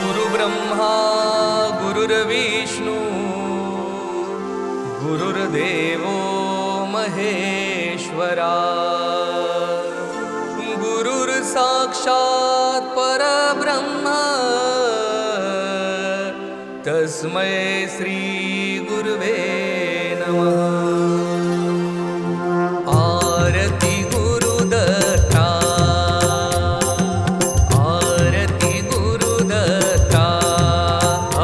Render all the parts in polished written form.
गुरु ब्रह्मा गुरुर्विष्णू गुरुर्देवो महेश्वरा गुरुर्साक्षात् परब्रह्म तस्मै श्री गुरुवे नमः। आरती गुरुदत्ता, आरती गुरुदत्ता,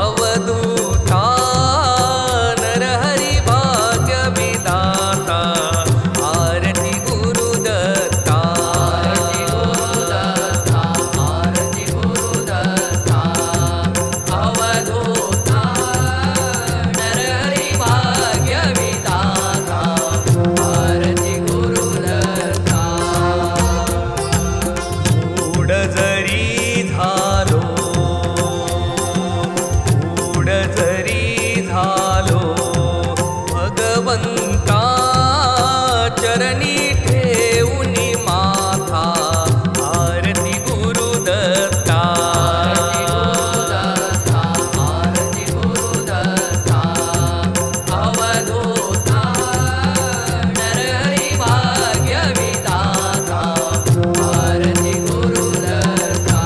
अवधूता नरहरि भाग्य विधाता। आरती गुरुदत्ता, आरती गुरुदत्ता, अवधूता नरहरि भाग्य विधाता। आरती गुरुदत्ता। उड जरी झालो, उड जरी झालो, भगवंता चरणी ठेवूनी माथा। आरती गुरुदत्ता, आरती गुरुदत्ता, अवधूता नरहरि भाग्य विधाता। आरती गुरुदत्ता।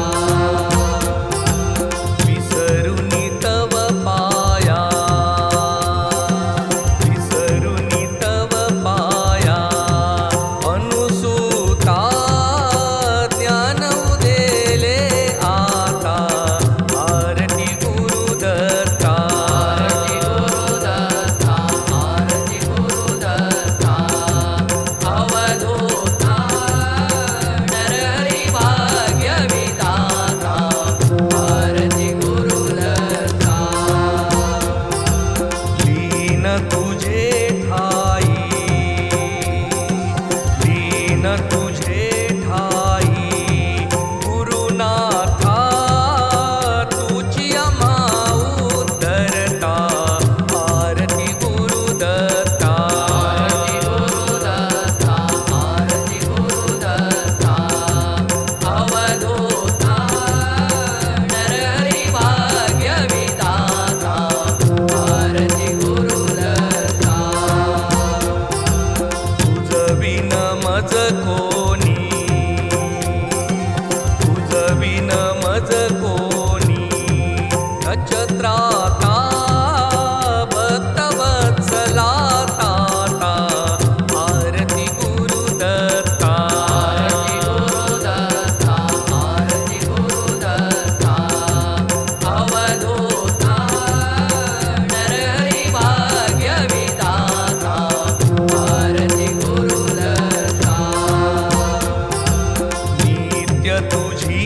विसरुनी तव पाया, विसरुनी तव पाया, अनुसूता ज्ञान उदेले आता। आरती गुरुदत्ता, आरती गुरुदत्ता, अवधूता नरहरि भाग्य विधाता। आरती गुरुदत्ता। लीन तुझे ठाई, लीन तुझे ठाई, गुरुनाथा तुझी आम्हा उद्धरता। आरती गुरुदत्ता, आरती गुरुदत्ता, अवधूता नरहरि भाग्य विधाता। आरती गुरुदत्ता। तुझ बिन मज कोणी, तुझ बिन मज कोणी, नक्षत्राता भक्तवत्सला ताता। आरती गुरुदत्ता, आरती गुरुदत्ता, अवधूता नरहरि भाग्य विधाता। आरती गुरुदत्ता। नित्य तुझी